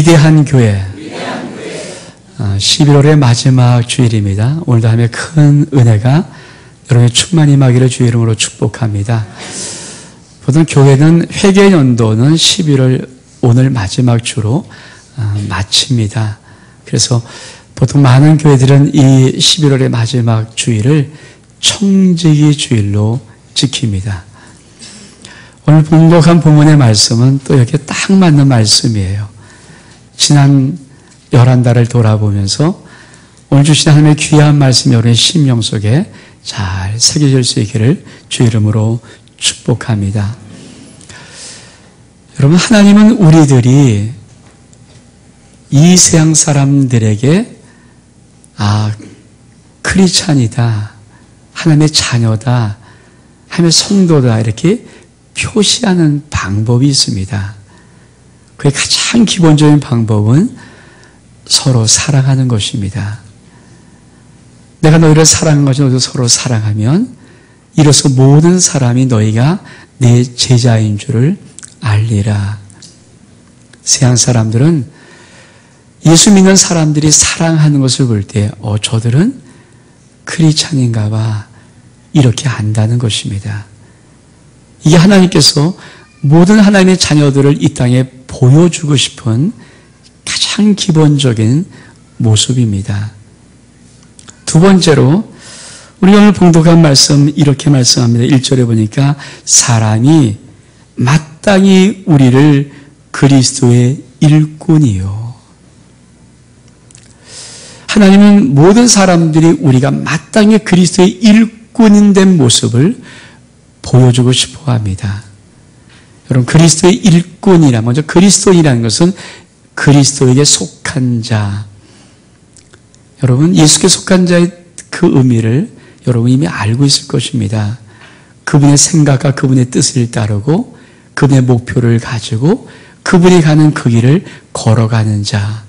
위대한 교회 11월의 마지막 주일입니다. 오늘도 하나님의 큰 은혜가 여러분의 충만히 임하기를 주의 이름으로 축복합니다. 보통 교회는 회계연도는 11월 오늘 마지막 주로 마칩니다. 그래서 보통 많은 교회들은 이 11월의 마지막 주일을 청지기 주일로 지킵니다. 오늘 봉독한 본문의 말씀은 또 여기에 딱 맞는 말씀이에요. 지난 11달을 돌아보면서 오늘 주신 하나님의 귀한 말씀이 여러분의 심령 속에 잘 새겨질 수 있기를 주의 이름으로 축복합니다. 여러분, 하나님은 우리들이 이 세상 사람들에게 크리스찬이다, 하나님의 자녀다, 하나님의 성도다 이렇게 표시하는 방법이 있습니다. 그의 가장 기본적인 방법은 서로 사랑하는 것입니다. 내가 너희를 사랑한 것이 너희도 서로 사랑하면 이로써 모든 사람이 너희가 내 제자인 줄을 알리라. 세상 사람들은 예수 믿는 사람들이 사랑하는 것을 볼 때 저들은 크리스찬인가 봐 이렇게 안다는 것입니다. 이게 하나님께서 모든 하나님의 자녀들을 이 땅에 보여주고 싶은 가장 기본적인 모습입니다. 두 번째로 우리가 오늘 봉독한 말씀 이렇게 말씀합니다. 1절에 보니까 사람이 마땅히 우리를 그리스도의 일꾼이요. 하나님은 모든 사람들이 우리가 마땅히 그리스도의 일꾼인 된 모습을 보여주고 싶어 합니다. 여러분, 그리스도의 일꾼이라, 먼저 그리스도인이라는 것은 그리스도에게 속한 자. 여러분, 예수께 속한 자의 그 의미를 여러분 이미 알고 있을 것입니다. 그분의 생각과 그분의 뜻을 따르고 그분의 목표를 가지고 그분이 가는 그 길을 걸어가는 자.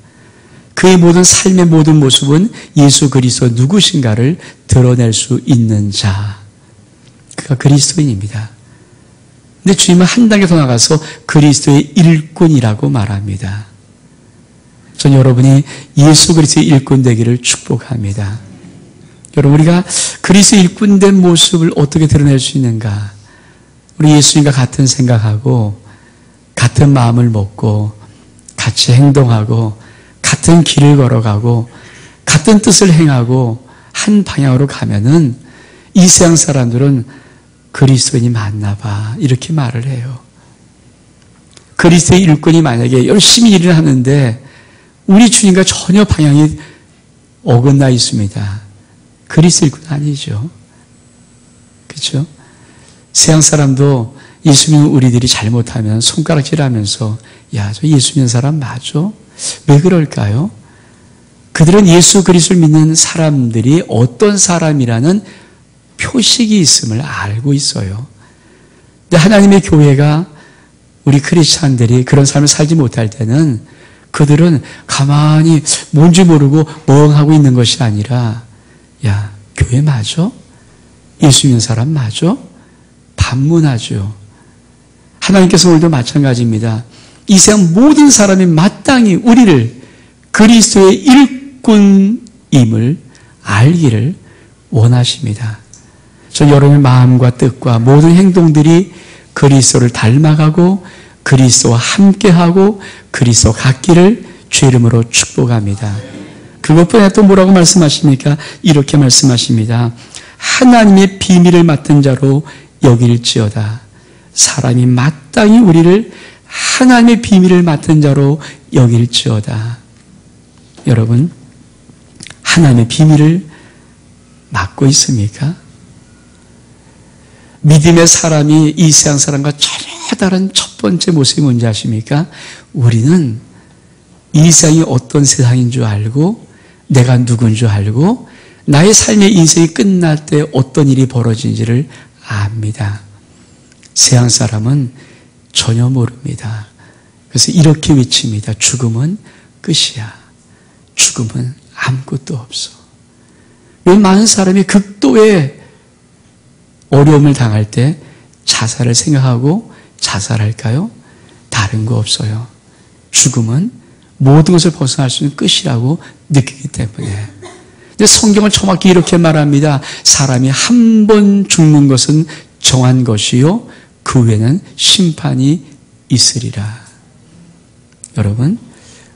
그의 모든 삶의 모든 모습은 예수 그리스도 누구신가를 드러낼 수 있는 자. 그가 그리스도인입니다. 근데 주님은 한 단계 더 나가서 그리스도의 일꾼이라고 말합니다. 전 여러분이 예수 그리스도의 일꾼 되기를 축복합니다. 여러분, 우리가 그리스도의 일꾼 된 모습을 어떻게 드러낼 수 있는가? 우리 예수님과 같은 생각하고 같은 마음을 먹고 같이 행동하고 같은 길을 걸어가고 같은 뜻을 행하고 한 방향으로 가면은 이 세상 사람들은 그리스도인이 맞나 봐 이렇게 말을 해요. 그리스도의 일꾼이 만약에 열심히 일을 하는데 우리 주님과 전혀 방향이 어긋나 있습니다. 그리스도 일꾼 아니죠. 그렇죠? 세상 사람도 예수 믿는 우리들이 잘못하면 손가락질하면서 야, 저 예수 믿는 사람 맞아? 왜 그럴까요? 그들은 예수 그리스도를 믿는 사람들이 어떤 사람이라는 표식이 있음을 알고 있어요. 근데 하나님의 교회가 우리 크리스찬들이 그런 삶을 살지 못할 때는 그들은 가만히 뭔지 모르고 멍하고 있는 것이 아니라 야, 교회 맞아? 예수 믿는 사람 맞아? 반문하죠. 하나님께서 오늘도 마찬가지입니다. 이 세상 모든 사람이 마땅히 우리를 그리스도의 일꾼임을 알기를 원하십니다. 전 여러분의 마음과 뜻과 모든 행동들이 그리스도를 닮아가고 그리스도와 함께하고 그리스도 같기를 주의 이름으로 축복합니다. 그것뿐에 또 뭐라고 말씀하십니까? 이렇게 말씀하십니다. 하나님의 비밀을 맡은 자로 여길지어다. 사람이 마땅히 우리를 하나님의 비밀을 맡은 자로 여길지어다. 여러분, 하나님의 비밀을 맡고 있습니까? 믿음의 사람이 이 세상 사람과 전혀 다른 첫 번째 모습이 뭔지 아십니까? 우리는 이 세상이 어떤 세상인 줄 알고 내가 누군 줄 알고 나의 삶의 인생이 끝날 때 어떤 일이 벌어진지를 압니다. 세상 사람은 전혀 모릅니다. 그래서 이렇게 외칩니다. 죽음은 끝이야. 죽음은 아무것도 없어. 왜 많은 사람이 극도의 어려움을 당할 때 자살을 생각하고 자살할까요? 다른 거 없어요. 죽음은 모든 것을 벗어날 수 있는 끝이라고 느끼기 때문에. 근데 성경은 정확히 이렇게 말합니다. 사람이 한 번 죽는 것은 정한 것이요 그 후에는 심판이 있으리라. 여러분,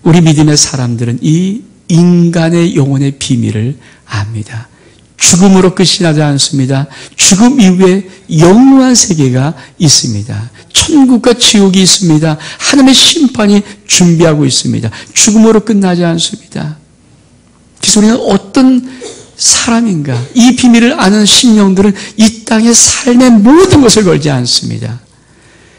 우리 믿음의 사람들은 이 인간의 영혼의 비밀을 압니다. 죽음으로 끝이 나지 않습니다. 죽음 이후에 영원한 세계가 있습니다. 천국과 지옥이 있습니다. 하나님의 심판이 준비하고 있습니다. 죽음으로 끝나지 않습니다. 그래서 우리는 어떤 사람인가, 이 비밀을 아는 심령들은 이 땅의 삶의 모든 것을 걸지 않습니다.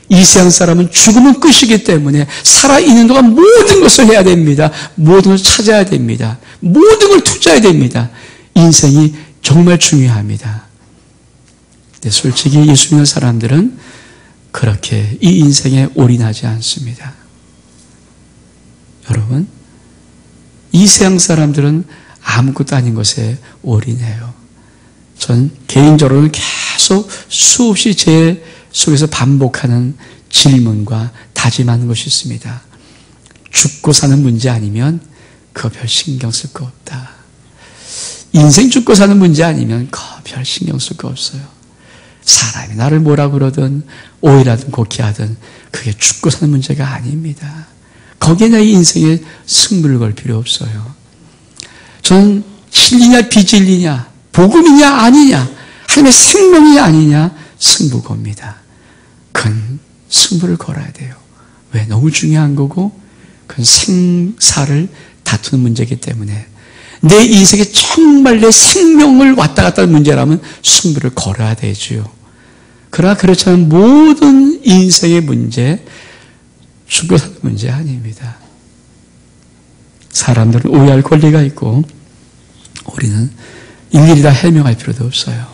이 세상 사람은 죽음은 끝이기 때문에 살아있는 동안 모든 것을 해야 됩니다. 모든 것을 찾아야 됩니다. 모든 걸 투자해야 됩니다. 인생이 정말 중요합니다. 근데 솔직히 예수 믿는 사람들은 그렇게 이 인생에 올인하지 않습니다. 여러분, 이 세상 사람들은 아무것도 아닌 것에 올인해요. 전 개인적으로는 계속 수없이 제 속에서 반복하는 질문과 다짐하는 것이 있습니다. 죽고 사는 문제 아니면 그거 별 신경 쓸 거 없다. 인생 죽고 사는 문제 아니면 그거 별 신경 쓸 거 없어요. 사람이 나를 뭐라 그러든 오해라든 곡해하든 그게 죽고 사는 문제가 아닙니다. 거기에 내 인생에 승부를 걸 필요 없어요. 저는 진리냐 비진리냐, 복음이냐 아니냐, 하나님의 생명이냐 아니냐 승부 겁니다. 그건 승부를 걸어야 돼요. 왜? 너무 중요한 거고 그건 생사를 다투는 문제이기 때문에 내 인생에 정말 내 생명을 왔다 갔다 하는 문제라면 승부를 걸어야 되죠. 그러나 그렇지 않은 모든 인생의 문제, 죽고 사는 문제 아닙니다. 사람들은 오해할 권리가 있고 우리는 일일이 다 해명할 필요도 없어요.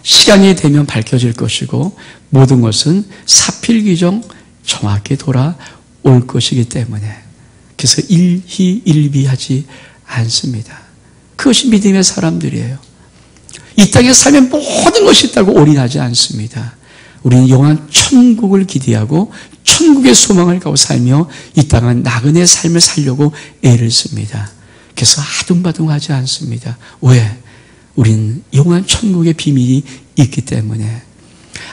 시간이 되면 밝혀질 것이고 모든 것은 사필귀정 정확히 돌아올 것이기 때문에 그래서 일희일비하지 않습니다. 그것이 믿음의 사람들이에요. 이 땅에 살면 모든 것이 있다고 올인하지 않습니다. 우리는 영원한 천국을 기대하고 천국의 소망을 갖고 살며 이 땅은 나그네 삶을 살려고 애를 씁니다. 그래서 아둥바둥하지 않습니다. 왜? 우리는 영원한 천국의 비밀이 있기 때문에.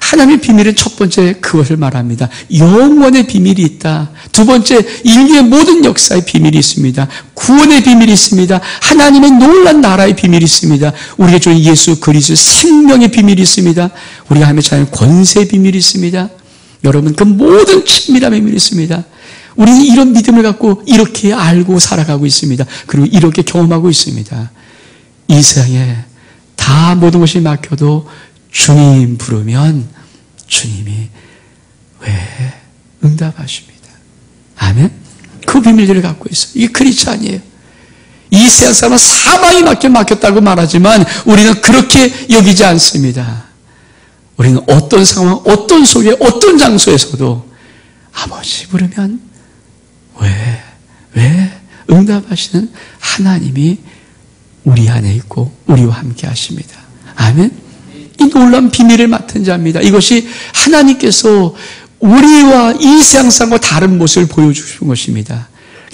하나님의 비밀은 첫 번째 그것을 말합니다. 영원의 비밀이 있다. 두 번째, 인류의 모든 역사의 비밀이 있습니다. 구원의 비밀이 있습니다. 하나님의 놀란 나라의 비밀이 있습니다. 우리의 주 예수 그리스도의 생명의 비밀이 있습니다. 우리가 하나님의 자녀의 권세의 비밀이 있습니다. 여러분, 그 모든 친밀함의 비밀이 있습니다. 우리는 이런 믿음을 갖고 이렇게 알고 살아가고 있습니다. 그리고 이렇게 경험하고 있습니다. 이 세상에 다 모든 것이 막혀도 주님 부르면 주님이 왜 응답하십니다. 아멘? 그 비밀들을 갖고 있어요. 이게 크리스찬이에요. 이 세상 사람은 사방이 막혔다고 말하지만 우리는 그렇게 여기지 않습니다. 우리는 어떤 상황, 어떤 속에, 어떤 장소에서도 아버지 부르면 왜 응답하시는 하나님이 우리 안에 있고 우리와 함께 하십니다. 아멘? 이 놀라운 비밀을 맡은 자입니다. 이것이 하나님께서 우리와 이 세상 사람과 다른 모습을 보여주신 것입니다.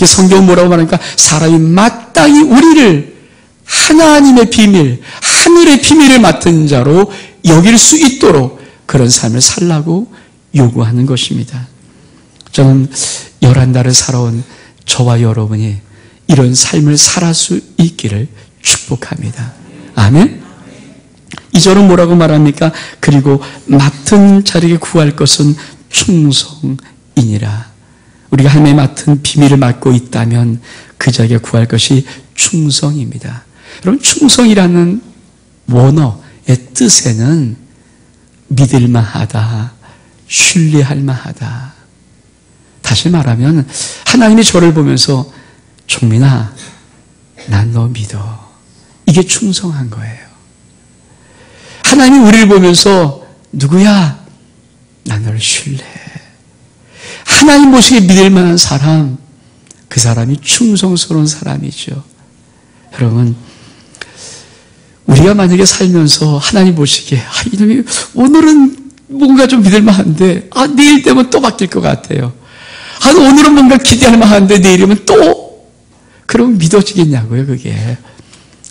성경은 뭐라고 말하니까 사람이 마땅히 우리를 하나님의 비밀, 하늘의 비밀을 맡은 자로 여길 수 있도록 그런 삶을 살라고 요구하는 것입니다. 저는 11달을 살아온 저와 여러분이 이런 삶을 살아갈 수 있기를 축복합니다. 아멘? 2절은 뭐라고 말합니까? 그리고 맡은 자에게 구할 것은 충성이니라. 우리가 하나님의 맡은 비밀을 맡고 있다면 그 자에게 구할 것이 충성입니다. 여러분, 충성이라는 원어의 뜻에는 믿을만하다, 신뢰할만하다. 다시 말하면 하나님이 저를 보면서 종민아, 난 너 믿어. 이게 충성한 거예요. 하나님이 우리를 보면서 누구야? 난 너를 신뢰해. 하나님 보시기에 믿을 만한 사람, 그 사람이 충성스러운 사람이죠. 여러분, 우리가 만약에 살면서 하나님 보시기에 이놈이 오늘은 뭔가 좀 믿을 만한데 내일 되면 또 바뀔 것 같아요. 오늘은 뭔가 기대할 만한데 내일이면 또 그럼 믿어지겠냐고요, 그게.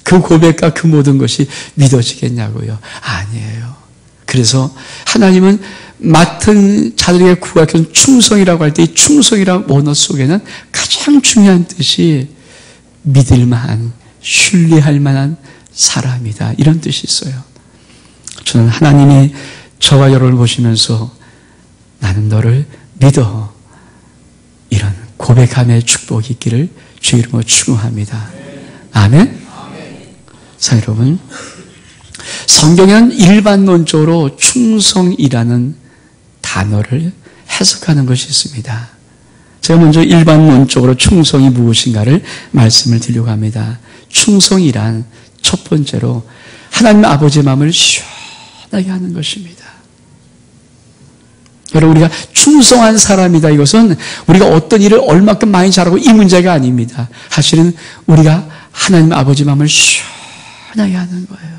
그 고백과 그 모든 것이 믿어지겠냐고요. 아니에요. 그래서 하나님은 맡은 자들에게 구하기는 충성이라고 할 때 이 충성이라는 원어 속에는 가장 중요한 뜻이 믿을 만한, 신뢰할 만한 사람이다. 이런 뜻이 있어요. 저는 하나님이 저와 여러분을 보시면서 나는 너를 믿어. 이런 고백함의 축복이 있기를 주의 이름으로 축원합니다. 아멘? 자, 여러분. 성경에는 일반론적으로 충성이라는 단어를 해석하는 것이 있습니다. 제가 먼저 일반론적으로 충성이 무엇인가를 말씀을 드리려고 합니다. 충성이란 첫 번째로 하나님 아버지의 마음을 시원하게 하는 것입니다. 여러분, 우리가 충성한 사람이다. 이것은 우리가 어떤 일을 얼마큼 많이 잘하고 이 문제가 아닙니다. 사실은 우리가 하나님 아버지 마음을 시원하게 하는 거예요.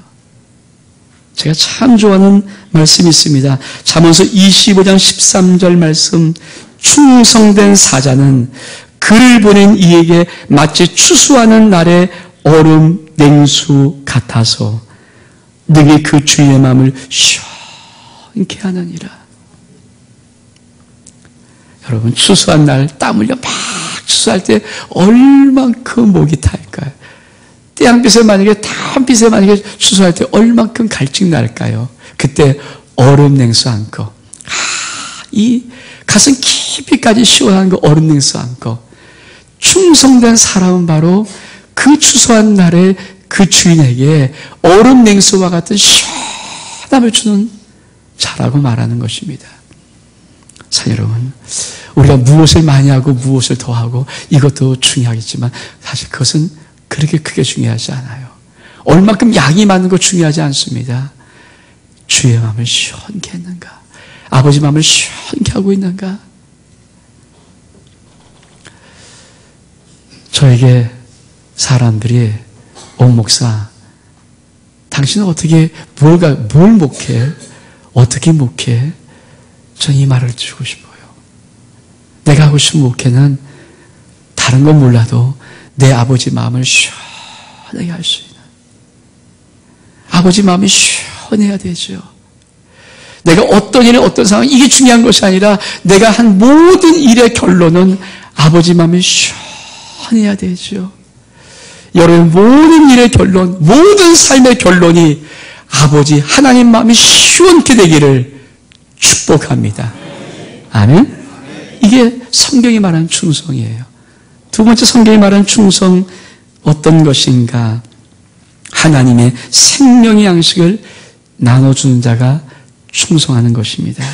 제가 참 좋아하는 말씀이 있습니다. 잠언서 25장 13절 말씀. 충성된 사자는 그를 보낸 이에게 마치 추수하는 날의 얼음 냉수 같아서 능히 그 주의 마음을 시원케 하느니라. 여러분, 추수한 날 땀 흘려 막 추수할 때 얼만큼 목이 탈까요? 태양빛에 만약에 땀빛에 만약에 추수할 때 얼만큼 갈증 날까요? 그때 얼음 냉수 안고 이 가슴 깊이까지 시원한 그 얼음 냉수 안고 충성된 사람은 바로 그 추수한 날에 그 주인에게 얼음 냉수와 같은 시원함을 주는 자라고 말하는 것입니다. 자, 여러분, 우리가 무엇을 많이 하고 무엇을 더 하고 이것도 중요하겠지만 사실 그것은 그렇게 크게 중요하지 않아요. 얼만큼 양이 많은 거 중요하지 않습니다. 주의 마음을 시원케 했는가? 아버지 마음을 시원케 하고 있는가? 저에게 사람들이 목사, 당신은 어떻게 뭘 목해? 어떻게 목해? 전 이 말을 주고 싶어요. 내가 하고 싶은 목회는 다른 건 몰라도 내 아버지 마음을 시원하게 할 수 있는, 아버지 마음이 시원해야 되죠. 내가 어떤 일에 어떤 상황, 이게 중요한 것이 아니라 내가 한 모든 일의 결론은 아버지 마음이 시원해야 되죠. 여러분, 모든 일의 결론, 모든 삶의 결론이 아버지 하나님 마음이 시원케 되기를 축복합니다. 아멘? 이게 성경이 말하는 충성이에요. 두 번째 성경이 말하는 충성 어떤 것인가? 하나님의 생명의 양식을 나눠주는 자가 충성하는 것입니다.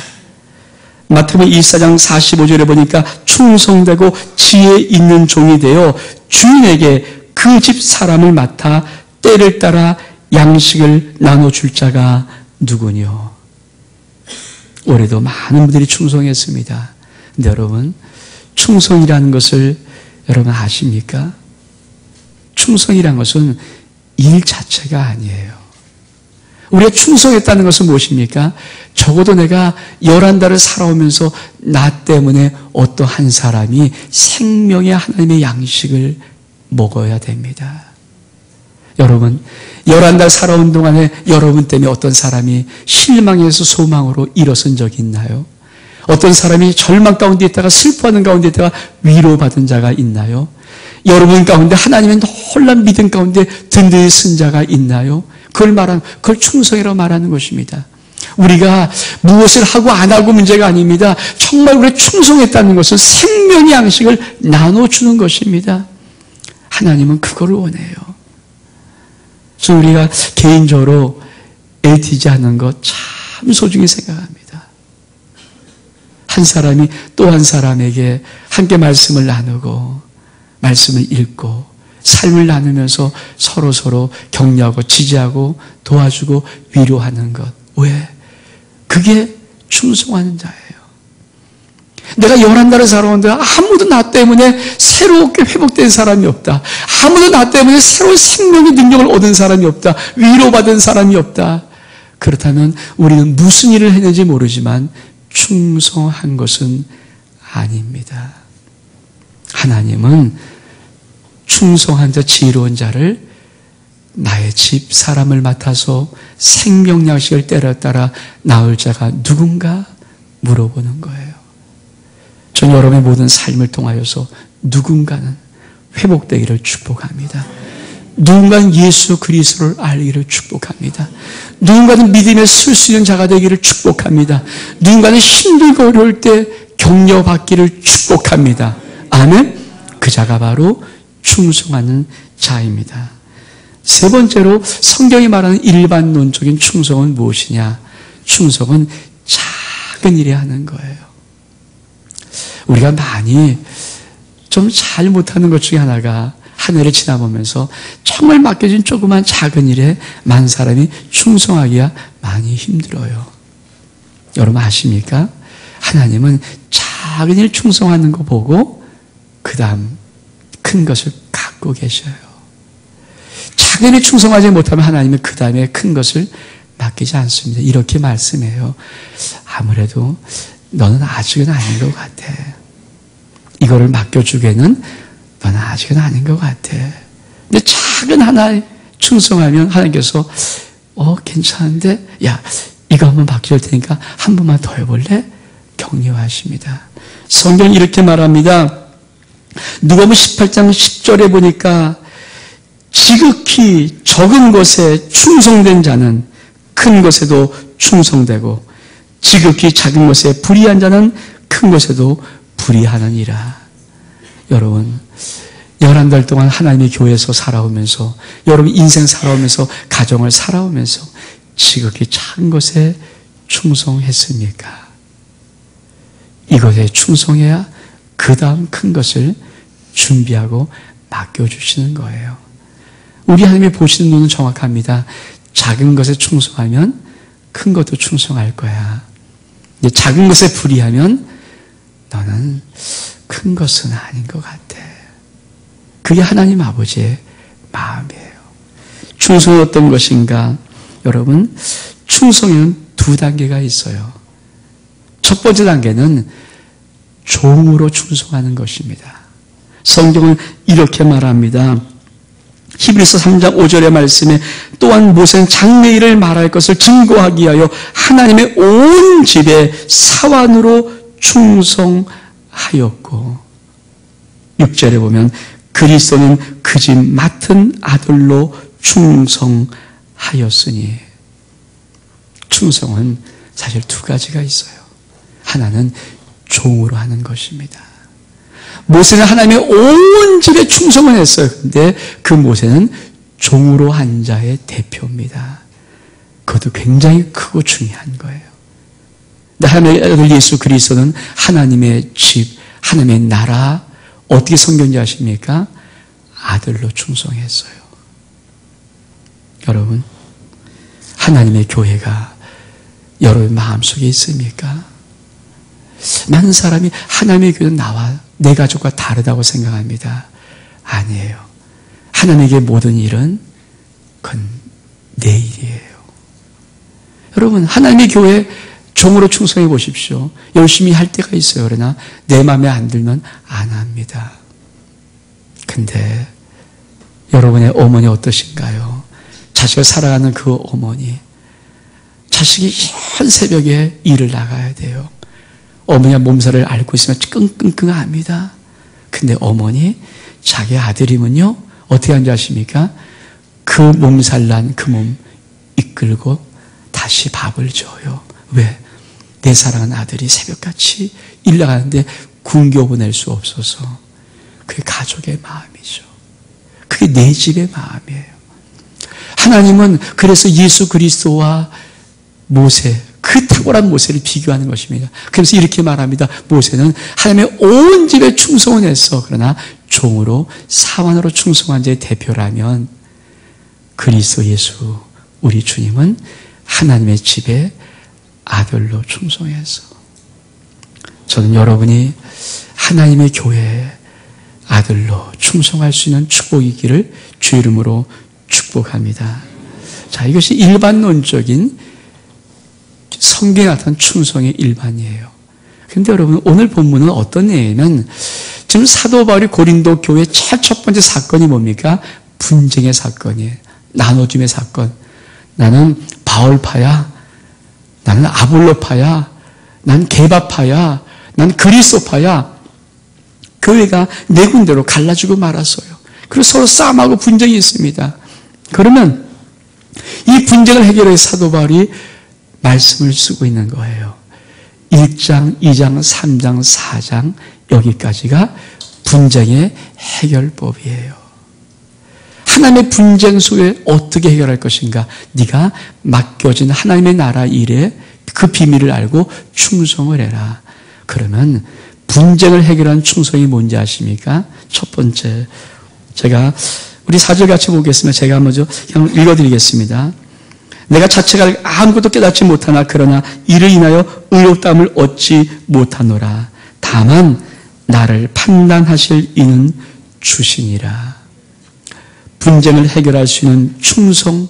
마태복음 24장 45절에 보니까 충성되고 지혜 있는 종이 되어 주인에게 그 집 사람을 맡아 때를 따라 양식을 나눠줄 자가 누구뇨? 올해도 많은 분들이 충성했습니다. 근데 여러분, 충성이라는 것을 여러분 아십니까? 충성이라는 것은 일 자체가 아니에요. 우리가 충성했다는 것은 무엇입니까? 적어도 내가 11달을 살아오면서 나 때문에 어떠한 사람이 생명의 하나님의 양식을 먹어야 됩니다. 여러분, 11달 살아온 동안에 여러분 때문에 어떤 사람이 실망해서 소망으로 일어선 적이 있나요? 어떤 사람이 절망 가운데 있다가 슬퍼하는 가운데 있다가 위로받은 자가 있나요? 여러분 가운데 하나님의 놀라운 믿음 가운데 든든히 쓴 자가 있나요? 그걸 충성이라고 말하는 것입니다. 우리가 무엇을 하고 안 하고 문제가 아닙니다. 정말 우리가 충성했다는 것은 생명의 양식을 나눠주는 것입니다. 하나님은 그걸 원해요. 그래서 우리가 개인적으로 LTG 하는 것 참 소중히 생각합니다. 한 사람이 또 한 사람에게 함께 말씀을 나누고 말씀을 읽고 삶을 나누면서 서로 격려하고 지지하고 도와주고 위로하는 것. 왜? 그게 충성하는 자예요. 내가 11달을 살아오는데 아무도 나 때문에 새롭게 회복된 사람이 없다. 아무도 나 때문에 새로운 생명의 능력을 얻은 사람이 없다. 위로받은 사람이 없다. 그렇다면 우리는 무슨 일을 했는지 모르지만 충성한 것은 아닙니다. 하나님은 충성한 자, 지혜로운 자를 나의 집 사람을 맡아서 생명양식을 따라 낳을 자가 누군가 물어보는 거예요. 전 여러분의 모든 삶을 통하여서 누군가는 회복되기를 축복합니다. 누군가는 예수 그리스도를 알기를 축복합니다. 누군가는 믿음에 설 수 있는 자가 되기를 축복합니다. 누군가는 힘들고 어려울 때 격려받기를 축복합니다. 아멘. 그 자가 바로 충성하는 자입니다. 세 번째로 성경이 말하는 일반론적인 충성은 무엇이냐? 충성은 작은 일에 하는 거예요. 우리가 많이 좀 잘 못하는 것 중에 하나가 한 해를 지나보면서 정말 맡겨진 조그만 작은 일에 많은 사람이 충성하기가 많이 힘들어요. 여러분 아십니까? 하나님은 작은 일 충성하는 거 보고 그 다음 큰 것을 갖고 계셔요. 작은 일 충성하지 못하면 하나님은 그 다음에 큰 것을 맡기지 않습니다. 이렇게 말씀해요. 아무래도 너는 아직은 아닌 것 같아. 이거를 맡겨주기에는 너는 아직은 아닌 것 같아. 근데 작은 하나에 충성하면 하나님께서 괜찮은데 야 이거 한번 맡겨줄 테니까 한 번만 더 해볼래? 격려하십니다. 성경은 이렇게 말합니다. 누가복음 18장 10절에 보니까 지극히 적은 것에 충성된 자는 큰 것에도 충성되고 지극히 작은 것에 불의한 자는 큰 것에도 불의하느니라. 여러분 11달 동안 하나님의 교회에서 살아오면서 여러분 인생 살아오면서 가정을 살아오면서 지극히 작은 것에 충성했습니까? 이것에 충성해야 그 다음 큰 것을 준비하고 맡겨주시는 거예요. 우리 하나님이 보시는 눈은 정확합니다. 작은 것에 충성하면 큰 것도 충성할 거야. 작은 것에 불의하면 너는 큰 것은 아닌 것 같아. 그게 하나님 아버지의 마음이에요. 충성은 어떤 것인가? 여러분, 충성에는 두 단계가 있어요. 첫 번째 단계는 종으로 충성하는 것입니다. 성경은 이렇게 말합니다. 히브리서 3장 5절의 말씀에 또한 모세는 장래일을 말할 것을 증거하기 위하여 하나님의 온 집에 사환으로 충성하였고 6절에 보면 그리스도는 그 집 맡은 아들로 충성하였으니 충성은 사실 두 가지가 있어요. 하나는 종으로 하는 것입니다. 모세는 하나님의 온 집에 충성을 했어요. 그런데 그 모세는 종으로 한 자의 대표입니다. 그것도 굉장히 크고 중요한 거예요. 근데 하나님의 아들 예수 그리스도는 하나님의 집, 하나님의 나라, 어떻게 섬겼는지 아십니까? 아들로 충성했어요. 여러분, 하나님의 교회가 여러분 마음속에 있습니까? 많은 사람이 하나님의 교회는 나와 내 가족과 다르다고 생각합니다. 아니에요. 하나님에게 모든 일은 그건 내 일이에요. 여러분, 하나님의 교회 종으로 충성해 보십시오. 열심히 할 때가 있어요. 그러나 내 마음에 안 들면 안 합니다. 근데 여러분의 어머니 어떠신가요? 자식을 사랑하는 그 어머니. 자식이 현 새벽에 일을 나가야 돼요. 어머니가 몸살을 앓고 있으면 끙끙끙합니다. 근데 어머니, 자기 아들이면요, 어떻게 하는지 아십니까? 그 몸살 난 그 몸 이끌고 다시 밥을 줘요. 왜? 내 사랑하는 아들이 새벽같이 일 나가는데 굶겨 보낼 수 없어서. 그게 가족의 마음이죠. 그게 내 집의 마음이에요. 하나님은 그래서 예수 그리스도와 모세, 그 탁월한 모세를 비교하는 것입니다. 그래서 이렇게 말합니다. 모세는 하나님의 온 집에 충성을 했어. 그러나 종으로 사환으로 충성한 자의 대표라면 그리스도 예수 우리 주님은 하나님의 집에 아들로 충성했어. 저는 여러분이 하나님의 교회에 아들로 충성할 수 있는 축복이기를 주 이름으로 축복합니다. 자, 이것이 일반론적인 성경에 나타난 충성의 일반이에요. 그런데 여러분, 오늘 본문은 어떤 내용이냐면 지금 사도 바울이 고린도 교회 제일 첫 번째 사건이 뭡니까? 분쟁의 사건이에요. 나눠짐의 사건. 나는 바울파야. 나는 아볼로파야. 난 게바파야. 난 그리스도파야. 교회가 네 군데로 갈라지고 말았어요. 그리고 서로 싸움하고 분쟁이 있습니다. 그러면 이 분쟁을 해결해 사도 바울이 말씀을 쓰고 있는 거예요. 1장, 2장, 3장, 4장 여기까지가 분쟁의 해결법이에요. 하나님의 분쟁 속에 어떻게 해결할 것인가? 네가 맡겨진 하나님의 나라 일에 그 비밀을 알고 충성을 해라. 그러면 분쟁을 해결한 충성이 뭔지 아십니까? 첫 번째, 제가 우리 4절 같이 보겠습니다. 제가 먼저 그냥 읽어드리겠습니다. 내가 자체가 아무것도 깨닫지 못하나 그러나 이를 인하여 의롭다함을 얻지 못하노라. 다만 나를 판단하실 이는 주시니라. 분쟁을 해결할 수 있는 충성,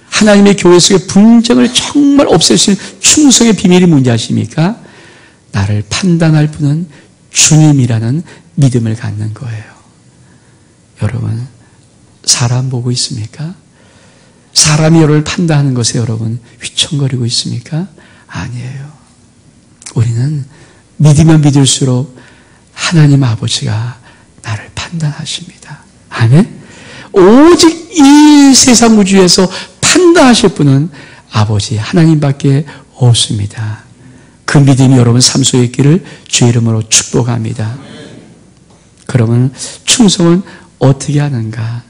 하나님의 교회 속의 분쟁을 정말 없앨 수 있는 충성의 비밀이 뭔지 아십니까? 나를 판단할 분은 주님이라는 믿음을 갖는 거예요. 여러분, 사람 보고 있습니까? 사람이 여러분을 판단하는 것에 여러분 휘청거리고 있습니까? 아니에요. 우리는 믿으면 믿을수록 하나님 아버지가 나를 판단하십니다. 아멘? 오직 이 세상 우주에서 판단하실 분은 아버지 하나님밖에 없습니다. 그 믿음이 여러분 삶 속에 있기를 주의 이름으로 축복합니다. 그러면 충성은 어떻게 하는가?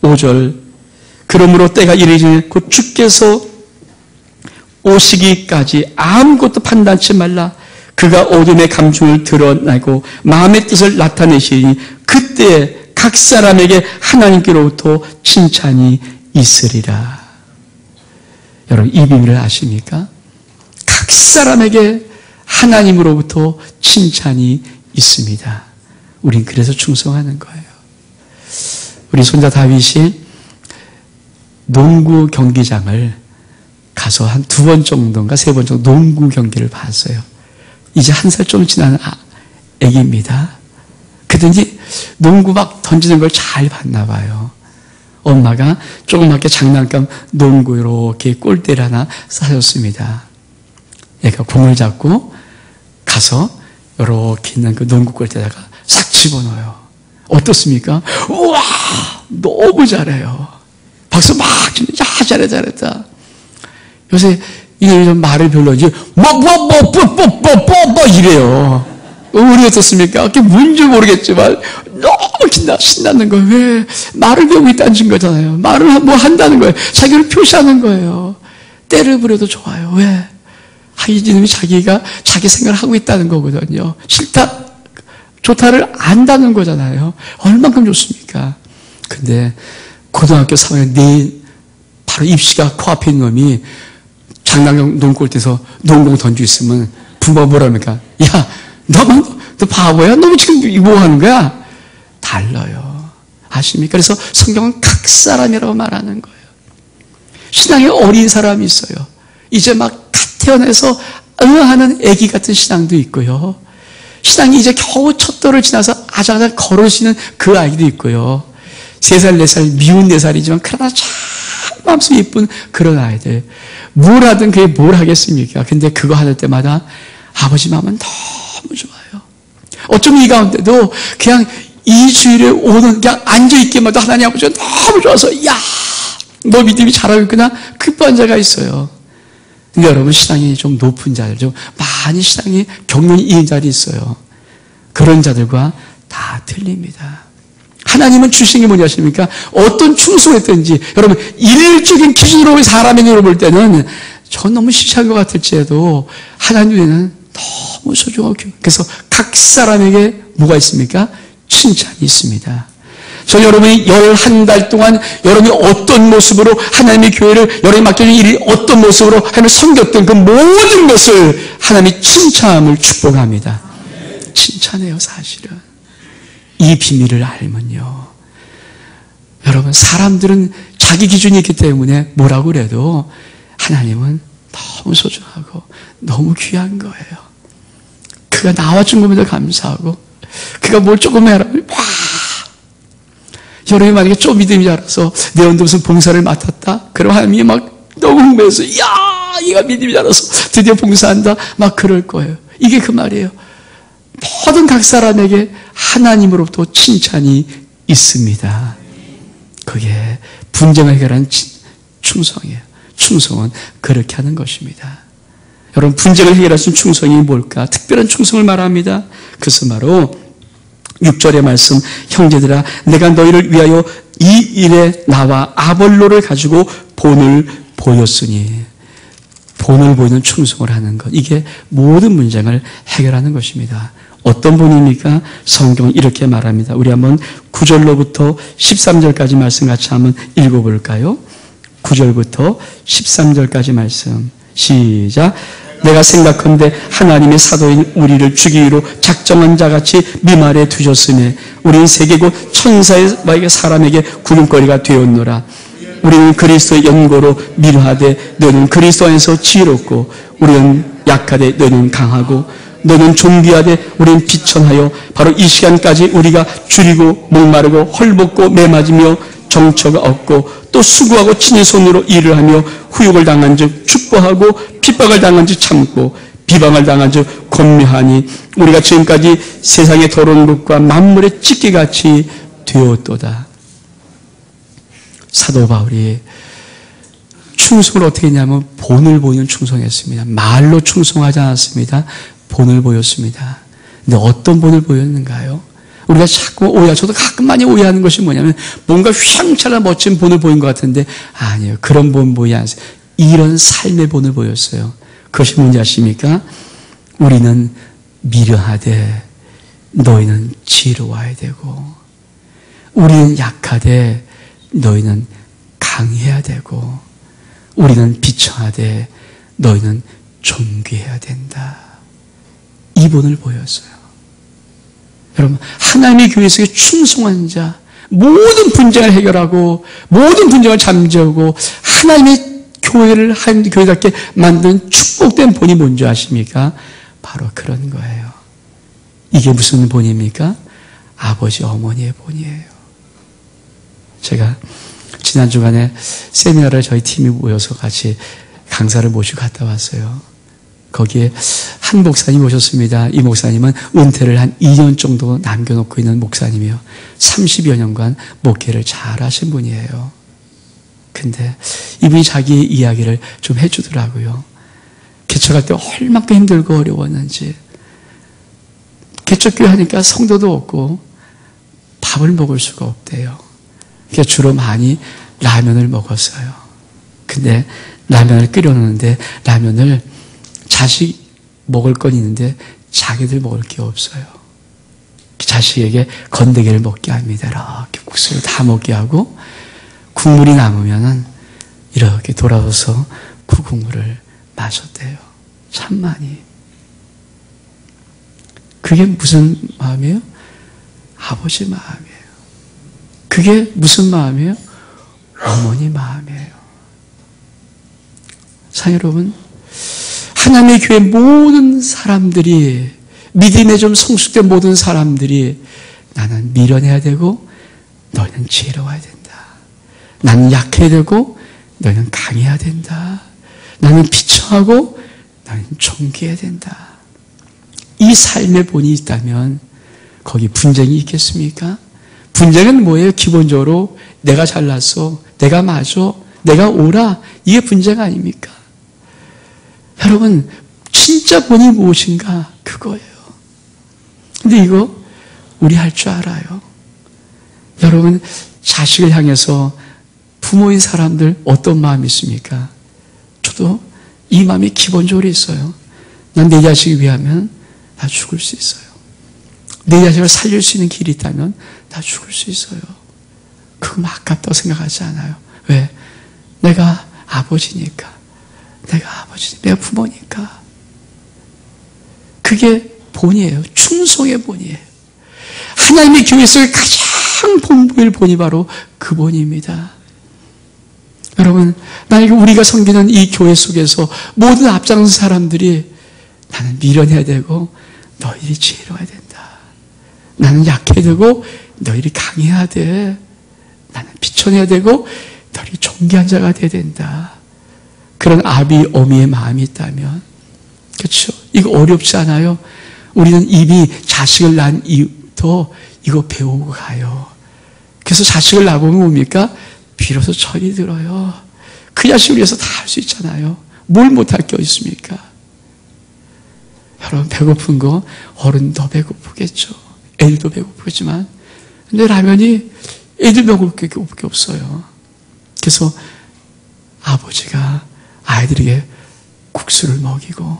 5절, 그러므로 때가 이르니 곧 주께서 오시기까지 아무것도 판단치 말라. 그가 어둠의 감중을 드러내고 마음의 뜻을 나타내시니 그때 각 사람에게 하나님께로부터 칭찬이 있으리라. 여러분, 이 비밀을 아십니까? 각 사람에게 하나님으로부터 칭찬이 있습니다. 우린 그래서 충성하는 거예요. 우리 손자 다윗이 농구 경기장을 가서 한 2번 정도인가 3번 정도 농구 경기를 봤어요. 이제 1살 좀 지난 애기입니다. 그랬더니 농구 막 던지는 걸 잘 봤나 봐요. 엄마가 조그맣게 장난감 농구 이렇게 골대를 하나 사줬습니다. 얘가 공을 잡고 가서 이렇게 있는 그 농구 골대에다가 싹 집어넣어요. 어떻습니까? 우와! 너무 잘해요. 박수 막 치면, 야, 잘했다. 요새, 이런 말을 별로, 이제, 이래요. 우리 어떻습니까? 그게 뭔지 모르겠지만, 너무 신나는 거예요. 왜? 말을 배우고 있다는 증거잖아요. 말을 뭐 한다는 거예요. 자기를 표시하는 거예요. 때를 부려도 좋아요. 왜? 이놈이 자기가 자기 생각을 하고 있다는 거거든요. 싫다, 좋다를 안다는 거잖아요. 얼만큼 좋습니까? 근데, 고등학교 3학년 바로 입시가 코앞에 있는 놈이 장난감 농골대에서 농공 던지고 있으면 부모가 뭐랍니까? 야, 너 바보야? 너 지금 뭐 하는 거야? 달라요. 아십니까? 그래서 성경은 각 사람이라고 말하는 거예요. 신앙에 어린 사람이 있어요. 이제 막 갓 태어나서 응하는 아기 같은 신앙도 있고요. 신앙이 이제 겨우 첫 돌을 지나서 아작아작 걸을 수 있는 그 아이도 있고요. 3살, 4살, 미운 4살이지만 그러나 참 마음속 예쁜 그런 아이들. 뭘 하든 그게 뭘 하겠습니까? 근데 그거 할 때마다 아버지 마음은 너무 좋아요. 어쩌면 이 가운데도 그냥 이 주일에 오는 그냥 앉아있기만 해도 하나님 아버지가 너무 좋아서 야, 너 믿음이 잘하고 있구나. 기뻐한 자가 있어요. 근데 여러분 신앙이 좀 높은 자들, 좀 많이 신앙이 경륜이 있는 자들이 있어요. 그런 자들과 다 틀립니다. 하나님은 주신 게 뭐냐 하십니까? 어떤 충성을 했든지 여러분 일적인 기준으로 사람의 눈으로 볼 때는 전 너무 시시한 것 같을지라도 하나님에는 너무 소중하고 그래서 각 사람에게 뭐가 있습니까? 칭찬이 있습니다. 저 여러분이 11달 동안 여러분이 어떤 모습으로 하나님의 교회를 여러분이 맡겨진 일이 어떤 모습으로 하나님을 섬겼던 그 모든 것을 하나님이 칭찬함을 축복합니다. 칭찬해요. 사실은 이 비밀을 알면요, 여러분 사람들은 자기 기준이 있기 때문에 뭐라고 그래도 하나님은 너무 소중하고 너무 귀한 거예요. 그가 나와준 것에도 감사하고 그가 뭘 조금 해라. 여러분이 만약에 좀 믿음이 자라서 내 언도 무슨 봉사를 맡았다? 그럼 하나님이 막 너무 흥분해서 얘가 믿음이 자라서 드디어 봉사한다? 막 그럴 거예요. 이게 그 말이에요. 모든 각 사람에게 하나님으로부터 칭찬이 있습니다. 그게 분쟁을 해결하는 충성이에요. 충성은 그렇게 하는 것입니다. 여러분, 분쟁을 해결할 수 있는 충성이 뭘까? 특별한 충성을 말합니다. 그것은 바로 6절의 말씀, 형제들아 내가 너희를 위하여 이 일에 나와 아볼로를 가지고 본을 보였으니, 본을 보이는 충성을 하는 것, 이게 모든 문제를 해결하는 것입니다. 어떤 본입니까? 성경은 이렇게 말합니다. 우리 한번 9절로부터 13절까지 말씀 같이 한번 읽어볼까요? 9절부터 13절까지 말씀 시작. 내가 생각한데 하나님의 사도인 우리를 죽이기로 작정한 자같이 미말에 두셨으니 우리는 세계고 천사의 사람에게 구름거리가 되었노라. 우리는 그리스도의 연고로 미루하되 너는 그리스도 안에서 지혜롭고 우리는 약하되 너는 강하고 너는 존귀하되 우리는 비천하여 바로 이 시간까지 우리가 줄이고 목마르고 헐벗고 매맞으며 정처가 없고 또 수고하고 친히 손으로 일을 하며 후욕을 당한 즉 축복하고 핍박을 당한 즉 참고 비방을 당한 즉 권면하니 우리가 지금까지 세상의 더러운 것과 만물의 찢기같이 되었도다. 사도 바울이 충성을 어떻게 했냐면 본을 보이는 충성했습니다. 말로 충성하지 않았습니다. 본을 보였습니다. 근데 어떤 본을 보였는가요? 우리가 자꾸 저도 가끔 많이 오해하는 것이 뭐냐면 뭔가 휘황찬란 멋진 본을 보인 것 같은데 아니에요. 그런 본 보이지 않았어요. 이런 삶의 본을 보였어요. 그것이 뭔지 아십니까? 우리는 미련하되 너희는 지혜로워야 되고 우리는 약하되 너희는 강해야 되고 우리는 비천하되 너희는 존귀해야 된다. 이 본을 보였어요. 여러분, 하나님의 교회 속에 충성한 자, 모든 분쟁을 해결하고 모든 분쟁을 잠재우고 하나님의 교회를 하나님의 교회답게 만든 축복된 본이 뭔지 아십니까? 바로 그런 거예요. 이게 무슨 본입니까? 아버지 어머니의 본이에요. 제가 지난 주간에 세미나를 저희 팀이 모여서 같이 강사를 모시고 갔다 왔어요. 거기에 한 목사님 오셨습니다. 이 목사님은 은퇴를 한 2년 정도 남겨놓고 있는 목사님이요. 30여 년간 목회를 잘 하신 분이에요. 근데 이분이 자기의 이야기를 좀 해주더라고요. 개척할 때 얼마큼 힘들고 어려웠는지. 개척교회 하니까 성도도 없고 밥을 먹을 수가 없대요. 그래서 주로 많이 라면을 먹었어요. 근데 라면을 끓여놓는데 라면을 자식 먹을 건 있는데 자기들 먹을 게 없어요. 자식에게 건더기를 먹게 합니다. 이렇게 국수를 다 먹게 하고 국물이 남으면은 이렇게 돌아서서 그 국물을 마셨대요. 참 많이. 그게 무슨 마음이에요? 아버지 마음이에요. 그게 무슨 마음이에요? 어머니 마음이에요. 사랑 여러분, 하나님의 교회 모든 사람들이, 믿음에 좀 성숙된 모든 사람들이 나는 미련해야 되고 너희는 지혜로워야 된다. 나는 약해야 되고 너희는 강해야 된다. 나는 비천하고 너희는 존귀해야 된다. 이 삶의 본이 있다면 거기 분쟁이 있겠습니까? 분쟁은 뭐예요? 기본적으로 내가 잘났어, 내가 맞아, 내가 옳아, 이게 분쟁 아닙니까? 여러분, 진짜 본이 무엇인가? 그거예요. 근데 이거 우리 할 줄 알아요. 여러분, 자식을 향해서 부모인 사람들 어떤 마음이 있습니까? 저도 이 마음이 기본적으로 있어요. 난 내 자식을 위하면 나 죽을 수 있어요. 내 자식을 살릴 수 있는 길이 있다면 나 죽을 수 있어요. 그거 아깝다고 생각하지 않아요. 왜? 내가 아버지니까. 내가 부모니까. 그게 본이에요. 충성의 본이에요. 하나님의 교회 속에 가장 본보일 본이 바로 그 본입니다. 여러분, 만약에 우리가 섬기는 이 교회 속에서 모든 앞장선 사람들이 나는 미련해야 되고 너희들이 지혜로워야 된다. 나는 약해야 되고 너희들이 강해야 돼. 나는 비천해야 되고 너희들이 존귀한 자가 돼야 된다. 그런 아비 어미의 마음이 있다면, 그렇죠? 이거 어렵지 않아요? 우리는 이미 자식을 낳은 이후부터 이거 배우고 가요. 그래서 자식을 낳아보면 뭡니까? 비로소 철이 들어요. 그 자식을 위해서 다 할 수 있잖아요. 뭘 못할 게 있습니까? 여러분, 배고픈 거 어른도 배고프겠죠. 애들도 배고프겠지만, 근데 라면이 애들 먹을 게 없어요. 그래서 아버지가 아이들에게 국수를 먹이고,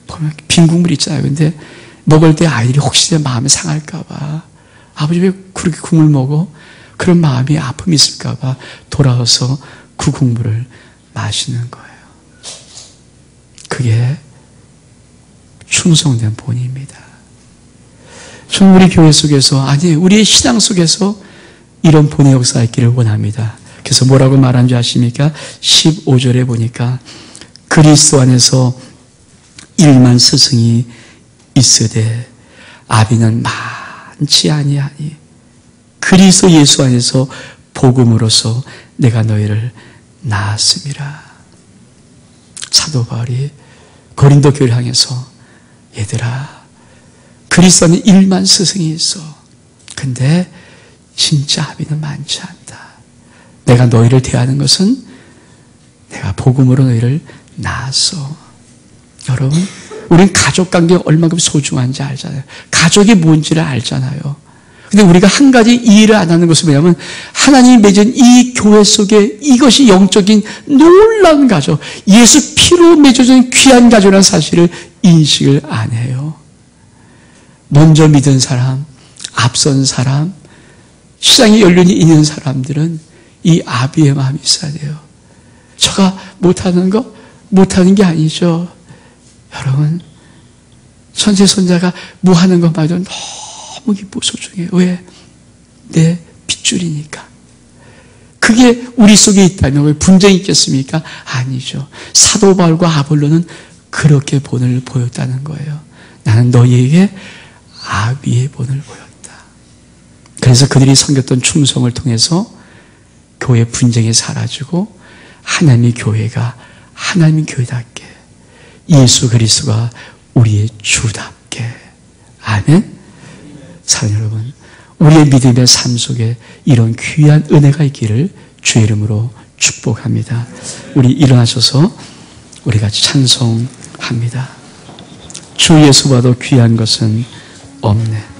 보면 빈 국물 있잖아요. 근데 먹을 때 아이들이 혹시 마음이 상할까봐, 아버지 왜 그렇게 국물 먹어? 그런 마음이 아픔이 있을까봐 돌아와서 그 국물을 마시는 거예요. 그게 충성된 본입니다. 저는 우리 교회 속에서, 아니 우리의 신앙 속에서 이런 본의 역사가 있기를 원합니다. 그래서 뭐라고 말하는지 아십니까? 15절에 보니까 그리스도 안에서 1만 스승이 있으되 아비는 많지 아니하니 그리스도 예수 안에서 복음으로서 내가 너희를 낳았음이라. 사도 바울이 고린도 교회를 향해서, 얘들아, 그리스도 안에 1만 스승이 있어. 근데 진짜 아비는 많지 않다. 내가 너희를 대하는 것은 내가 복음으로 너희를 낳았어. 여러분, 우리는 가족관계가 얼마큼 소중한지 알잖아요. 가족이 뭔지를 알잖아요. 근데 우리가 한 가지 이해를 안 하는 것은 뭐냐면, 하나님이 맺은 이 교회 속에 이것이 영적인 놀라운 가족, 예수 피로 맺어진 귀한 가족이라는 사실을 인식을 안 해요. 먼저 믿은 사람, 앞선 사람, 시장에 연륜이 있는 사람들은 이 아비의 마음이 있어야 돼요. 저가 못하는 거? 못하는 게 아니죠. 여러분, 선제손자가 뭐 하는 것마저 너무 기쁘고 소중해요. 왜? 내 핏줄이니까. 그게 우리 속에 있다면 왜 분쟁이 있겠습니까? 아니죠. 사도 바울과 아볼로는 그렇게 본을 보였다는 거예요. 나는 너희에게 아비의 본을 보였다. 그래서 그들이 섬겼던 충성을 통해서 교회 분쟁이 사라지고 하나님의 교회가 하나님의 교회답게, 예수 그리스도가 우리의 주답게. 아멘. 사랑하는 여러분, 우리의 믿음의 삶 속에 이런 귀한 은혜가 있기를 주의 이름으로 축복합니다. 우리 일어나셔서 우리 같이 찬송합니다. 주 예수보다도 귀한 것은 없네.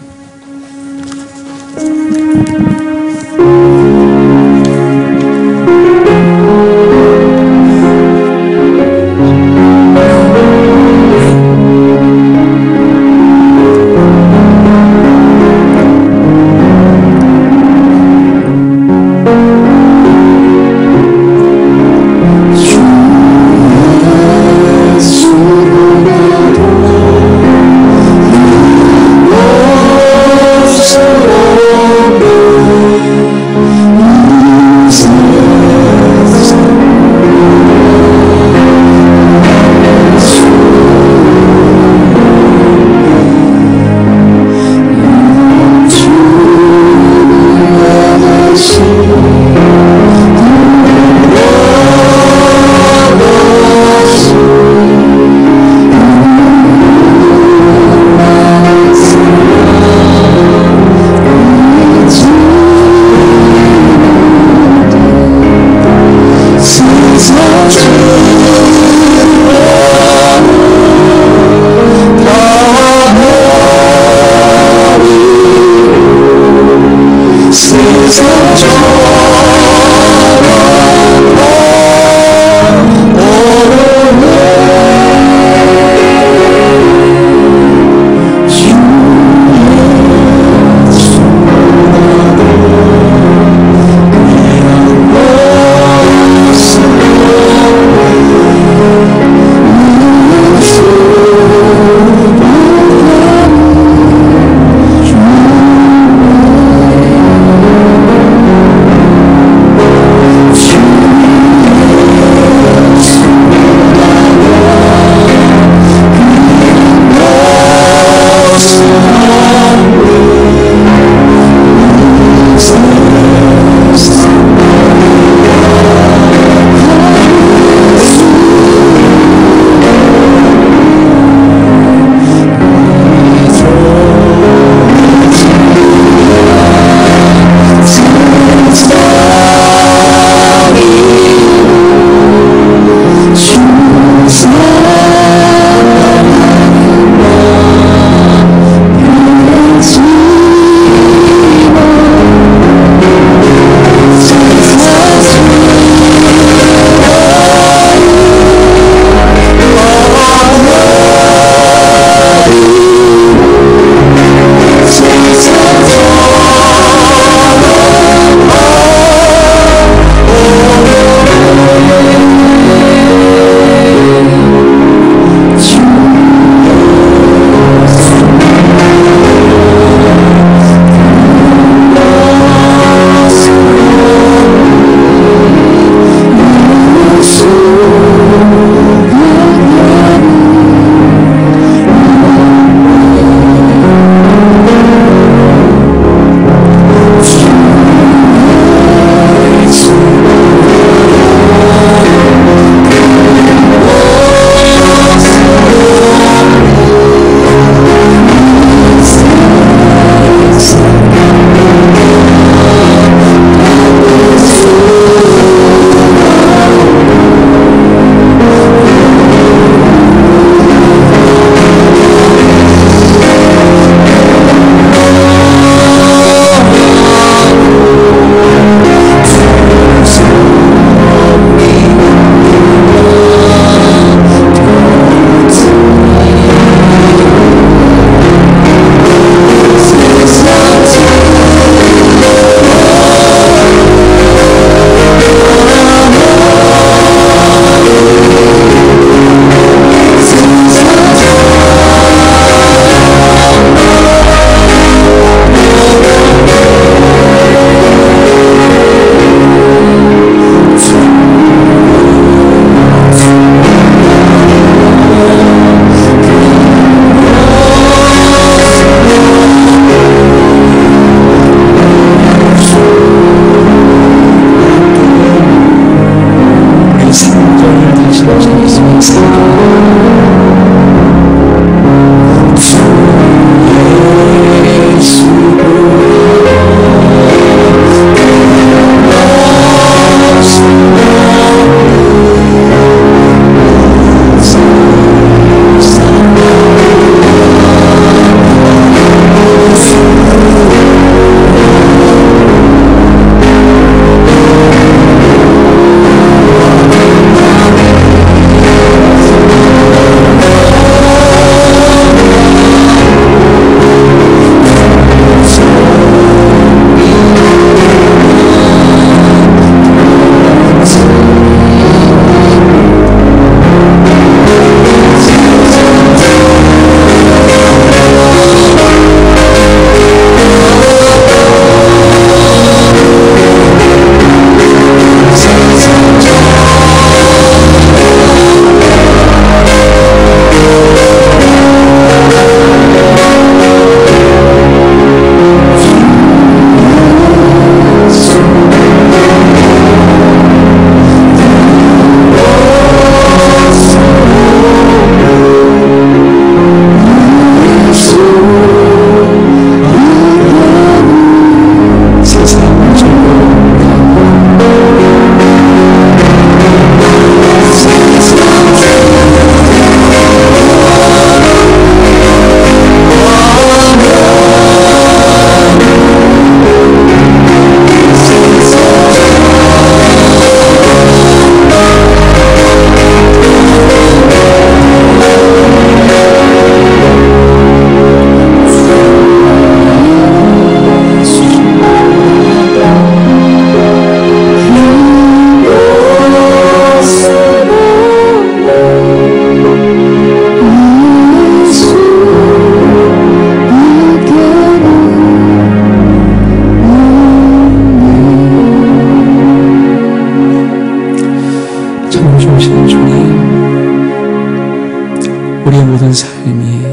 우리의 모든 삶이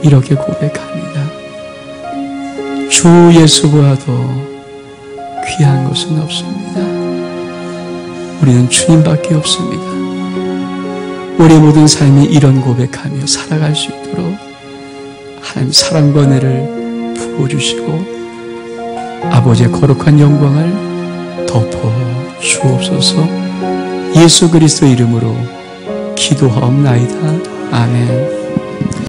이렇게 고백합니다. 주 예수보다도 귀한 것은 없습니다. 우리는 주님밖에 없습니다. 우리 모든 삶이 이런 고백하며 살아갈 수 있도록 하나님 사랑과 은혜를 부어주시고 아버지의 거룩한 영광을 덮어 주옵소서. 예수 그리스도 이름으로 기도하옵나이다. 아멘.